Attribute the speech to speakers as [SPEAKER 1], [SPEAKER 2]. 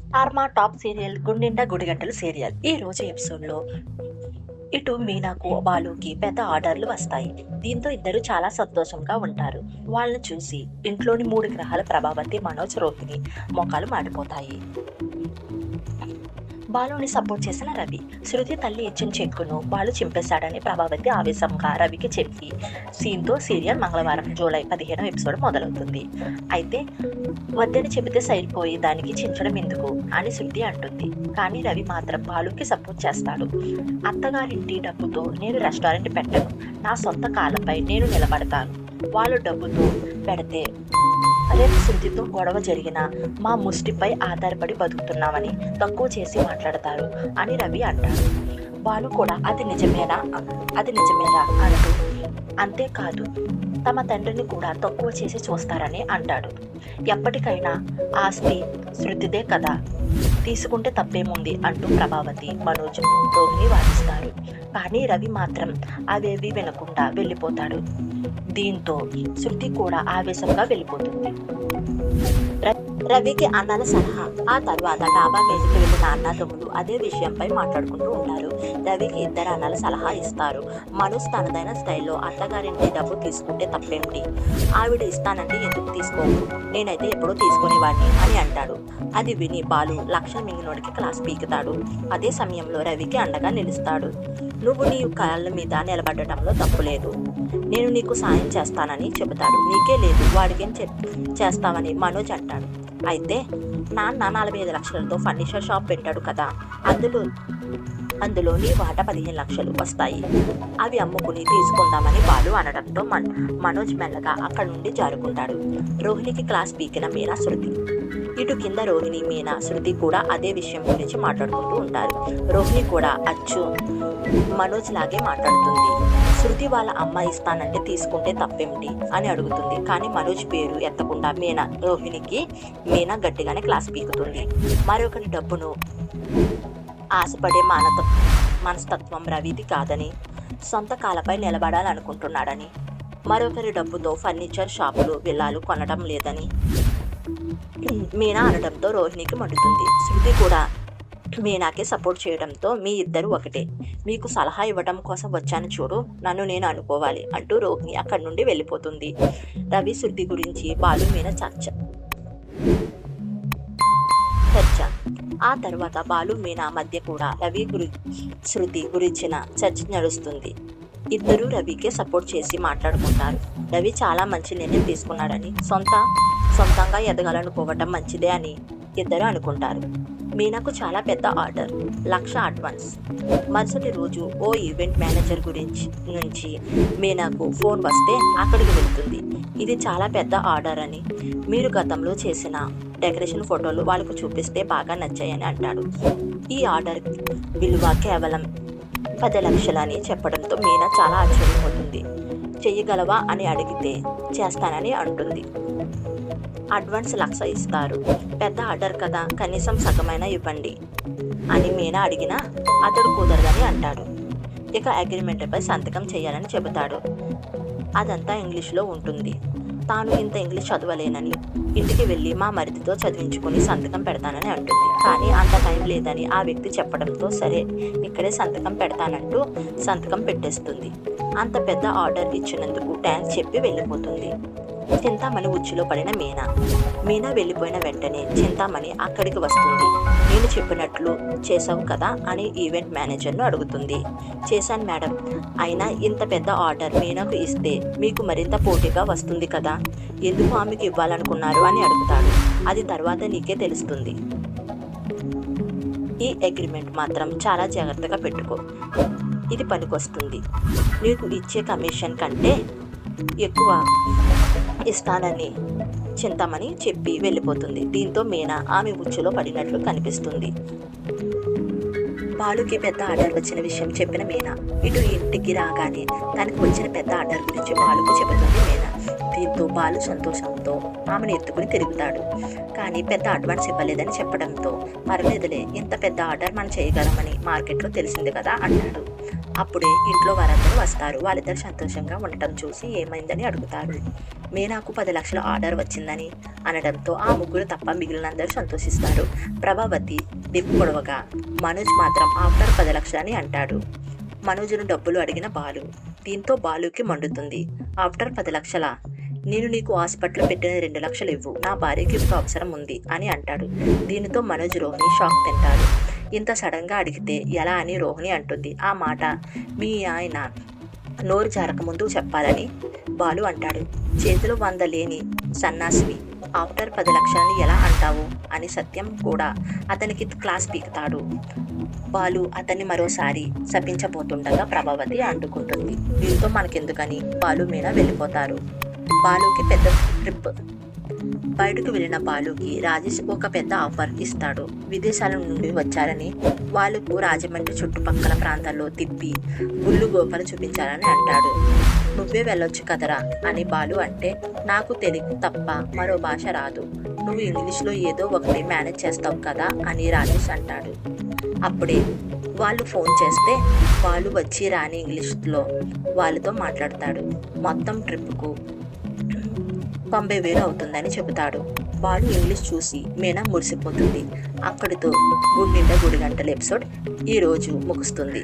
[SPEAKER 1] Star Maa top serial గుండెండా గుడిగంటలు serial ఈ రోజు ఎపిసోడ్లో ఇటు మీనాకు బాలుకి పెద్ద ఆర్డర్లు వస్తాయి. దీంతో ఇద్దరు చాలా సంతోషంగా ఉంటారు. వాళ్ళని చూసి ఇంట్లోని 3 గ్రహాల ప్రభావతి, మనోజ్, రోహిణి మొఖాలు మాడిపోతాయి. బాలుని సపోర్ట్ చేసిన రవి, శృతి తల్లి ఇచ్చిన చెక్కును బాలు చింపేశాడని ప్రభావతి ఆవేశంగా రవికి చెప్పి సీన్తో సీరియల్ మంగళవారం జూలై 15 ఎపిసోడ్ మొదలవుతుంది. అయితే వద్దని చెబితే సరిపోయి దానికి చించడం ఎందుకు అని శృతి అంటుంది. కానీ రవి మాత్రం బాలుకి సపోర్ట్ చేస్తాడు. అత్తగారింటి డబ్బుతో నేను రెస్టారెంట్ పెట్టను, నా సొంత కాళ్ళపై నేను నిలబడతాను. వాళ్ళు డబ్బుతో పెడితే రేపు శృతితో గొడవ జరిగిన మా ముష్టిపై ఆధారపడి బతుకుతున్నామని తక్కువ చేసి మాట్లాడతారు అని రవి అంటాడు. బాలు కూడా అది నిజమేనా అంటూ అంతేకాదు తమ తండ్రిని కూడా తక్కువ చేసి చూస్తారని అంటాడు. ఎప్పటికైనా ఆస్తి శృతిదే కదా, తీసుకుంటే తప్పేముంది అంటూ ప్రభావతి, మనోజ్, రోహిణి వాదిస్తారు. కానీ రవి మాత్రం అవేవి వినకుండా వెళ్ళిపోతాడు. దీంతో శృతి కూడా ఆవేశంగా వెళ్ళిపోతుంది. రవికి అన్నల సలహా. ఆ తర్వాత డాబా మీదకి వెళ్ళిన అన్నదమ్ములు అదే విషయంపై మాట్లాడుకుంటూ ఉంటారు. రవికి 2 అన్నల సలహా ఇస్తారు. మనోజ్ తనదైన స్టైల్లో అత్తగారింటి డబ్బు తీసుకుంటే తప్పేమిటి, ఆవిడ ఇస్తానంటే ఎందుకు తీసుకోవు, నేనైతే ఎప్పుడూ తీసుకునేవాడిని అని అంటాడు. అది విని బాలు లక్ష మింగినోడికి క్లాస్ పీకుతాడు. అదే సమయంలో రవికి అండగా నిలుస్తాడు. నువ్వు నీ కాళ్ళ మీద నిలబడటంలో తప్పు లేదు, నేను నీకు సాయం చేస్తానని చెబుతాడు. నీకే లేదు, వాడికేం చేస్తావని మనోజ్ అంటాడు. అయితే నాన్న 45 లక్షలతో ఫర్నిచర్ షాప్ పెట్టాడు కదా, అందులో నీ వాటా 15 లక్షలు వస్తాయి, అవి అమ్ముకుని తీసుకుందామని బాలు అనడంతో మనోజ్ మెల్లగా అక్కడి నుండి జారుకుంటాడు. రోహిణికి క్లాస్ పీకిన మీనా, శృతి. ఇటు కింద రోహిణి, మీనా, శృతి కూడా అదే విషయం గురించి మాట్లాడుకుంటూ ఉంటారు. రోహిణి కూడా అచ్చు మనోజ్ లాగే మాట్లాడుతుంది. శృతి వాళ్ళ అమ్మ ఇస్తానంటే తీసుకుంటే తప్పేమిటి అని అడుగుతుంది. కానీ మనోజ్ పేరు ఎత్తకుండా మీనా గట్టిగానే క్లాస్ పీకుతుంది. మరొకరి డబ్బును ఆశపడే మనస్తత్వం రవిది కాదని, సొంత కాలపై నిలబడాలనుకుంటున్నాడని, మరొకరి డబ్బుతో ఫర్నిచర్ షాపులు, విల్లాలు కొనడం లేదని మీనా అనడంతో రోహిణికి మండుతుంది. శృతి కూడా మీనాకి సపోర్ట్ చేయడంతో మీ ఇద్దరు ఒకటే, మీకు సలహా ఇవ్వడం కోసం వచ్చాను చూడు, నన్ను నేను అనుకోవాలి అంటూ రోహిణి అక్కడి నుండి వెళ్ళిపోతుంది. రవి, శృతి గురించి బాలు, మీనా చర్చ. ఆ తర్వాత బాలు, మీనా మధ్య కూడా రవి శృతి గురించిన చర్చ నడుస్తుంది. ఇద్దరూ రవికే సపోర్ట్ చేసి మాట్లాడుకుంటారు. రవి చాలా మంచి నిర్ణయం తీసుకున్నాడని, సొంతంగా ఎదగాలనుకోవటం మంచిదే అని ఇద్దరు అనుకుంటారు. మీనాకు చాలా పెద్ద ఆర్డర్, 1,00,000 అడ్వాన్స్. మరుసటి రోజు ఓ ఈవెంట్ మేనేజర్ నుంచి మీనాకు ఫోన్ వస్తే అక్కడికి వెళ్తుంది. ఇది చాలా పెద్ద ఆర్డర్ అని, మీరు గతంలో చేసిన డెకరేషన్ ఫోటోలు వాళ్ళకు చూపిస్తే బాగా నచ్చాయని అంటాడు. ఈ ఆర్డర్ విలువ కేవలం 10 లక్షలని చెప్పడంతో మీనా చాలా ఆశ్చర్యపోతుంది. చెయ్యగలవా అని అడిగితే చేస్తానని అంటుంది. అడ్వాన్స్ 1,00,000 ఇస్తారు, పెద్ద ఆర్డర్ కదా, కనీసం సగమైనా ఇవ్వండి అని మీనా అడిగినా అతడు కుదరదని అంటాడు. ఇక అగ్రిమెంట్పై సంతకం చేయాలని చెబుతాడు. అదంతా ఇంగ్లీష్లో ఉంటుంది. తాను ఇంత ఇంగ్లీష్ చదవలేనని, ఇంటికి వెళ్ళి మా మరిదితో చదివించుకుని సంతకం పెడతానని అంటుంది. కానీ అంత టైం లేదని ఆ వ్యక్తి చెప్పడంతో సరే ఇక్కడే సంతకం పెడతానంటూ సంతకం పెట్టేస్తుంది. అంత పెద్ద ఆర్డర్ ఇచ్చినందుకు థ్యాంక్స్ చెప్పి వెళ్ళిపోతుంది. చింతామణి ఉచ్చులో పడిన మీనా వెళ్ళిపోయిన వెంటనే చింతామణి అక్కడికి వస్తుంది. నేను చెప్పినట్లు చేసావు కదా అని ఈవెంట్ మేనేజర్ను అడుగుతుంది. చేశాను మేడం, అయినా ఇంత పెద్ద ఆర్డర్ మీనాకు ఇస్తే మీకు మరింత పోటీగా వస్తుంది కదా, ఎందుకు ఆమెకు ఇవ్వాలనుకున్నారు అని అడుగుతాడు. అది తర్వాత నీకే తెలుస్తుంది. ఈ అగ్రిమెంట్ మాత్రం చాలా జాగ్రత్తగా పెట్టుకో, ఇది పనికొస్తుంది. నీకు ఇచ్చే కమిషన్ కంటే ఎక్కువ ఇస్తానని చింతామణి చెప్పి వెళ్ళిపోతుంది. దీంతో మీనా ఆమె ఉచ్చులో పడినట్లు కనిపిస్తుంది. బాలుకి పెద్ద ఆర్డర్ వచ్చిన విషయం చెప్పిన మీనా ఇటు ఇంటికి రాగానే తనకు వచ్చిన పెద్ద ఆర్డర్ గురించి బాలుకు చెబుతుంది మీనా. దీంతో బాలు సంతోషంతో ఆమెను ఎత్తుకుని తిరుగుతాడు. కానీ పెద్ద అడ్వాన్స్ ఇవ్వలేదని చెప్పడంతో పర్లేదులే, ఇంత పెద్ద ఆర్డర్ మనం చేయగలమని మార్కెట్లో తెలిసింది కదా అంటాడు. అప్పుడే ఇంట్లో వారందరూ వస్తారు. వాళ్ళిద్దరు సంతోషంగా ఉండటం చూసి ఏమైందని అడుగుతారు. మీనాకు 10 లక్షల ఆర్డర్ వచ్చిందని అనడంతో ఆ ముగ్గురు తప్ప మిగిలినందరూ సంతోషిస్తారు. ప్రభావతి దిప్పు పొడవగా మనోజ్ మాత్రం ఆఫ్టర్ 10 లక్షలని అంటాడు. మనోజ్ను డబ్బులు అడిగిన బాలు. దీంతో బాలుకి మండుతుంది. ఆఫ్టర్ 10 లక్షల? నేను నీకు హాస్పిటల్ పెట్టిన 2 లక్షలు ఇవ్వు, నా భార్యకి ఇప్పుడు అవసరం ఉంది అని అంటాడు. దీనితో మనోజ్ రోహిణి షాక్ తింటారు. ఇంత సడన్గా అడిగితే ఎలా అని రోహిణి అంటుంది. ఆ మాట మీ ఆయన నోరు జారకముందు చెప్పాలని బాలు అంటాడు. చేతిలో 100 లేని సన్నాసివి ఆఫ్టర్ 10 లక్షలని ఎలా అంటావు అని సత్యం కూడా అతనికి క్లాస్ పీకుతాడు. బాలు అతన్ని మరోసారి శపించబోతుండగా ప్రభావతి అడ్డుకుంటుంది. వీరితో మనకెందుకని బాలు మీనా వెళ్ళిపోతారు. బాలుకి పెద్ద ట్రిప్. బయటకు వెళ్ళిన బాలుకి రాజేష్ ఒక పెద్ద ఆఫర్ ఇస్తాడు. విదేశాల నుండి వచ్చారని వాళ్ళకు రాజమండ్రి చుట్టుపక్కల ప్రాంతాల్లో తిప్పి గుళ్ళు గోపలు చూపించాలని అంటాడు. నువ్వే వెళ్ళొచ్చు కదరా అని బాలు అంటే, నాకు తెలుగు తప్ప మరో భాష రాదు, నువ్వు ఇంగ్లీష్లో ఏదో ఒకటి మేనేజ్ చేస్తావు కదా అని రాజేష్ అంటాడు. అప్పుడే వాళ్ళు ఫోన్ చేస్తే బాలు వచ్చి రాని ఇంగ్లీష్లో వాళ్ళతో మాట్లాడతాడు. మొత్తం ట్రిప్కు 90,000 అవుతుందని చెబుతాడు. బాలు ఇంగ్లీష్ చూసి మీనా మురిసిపోతుంది. అక్కడితో గుండె గుడి గంటల ఎపిసోడ్ ఈరోజు ముగుస్తుంది.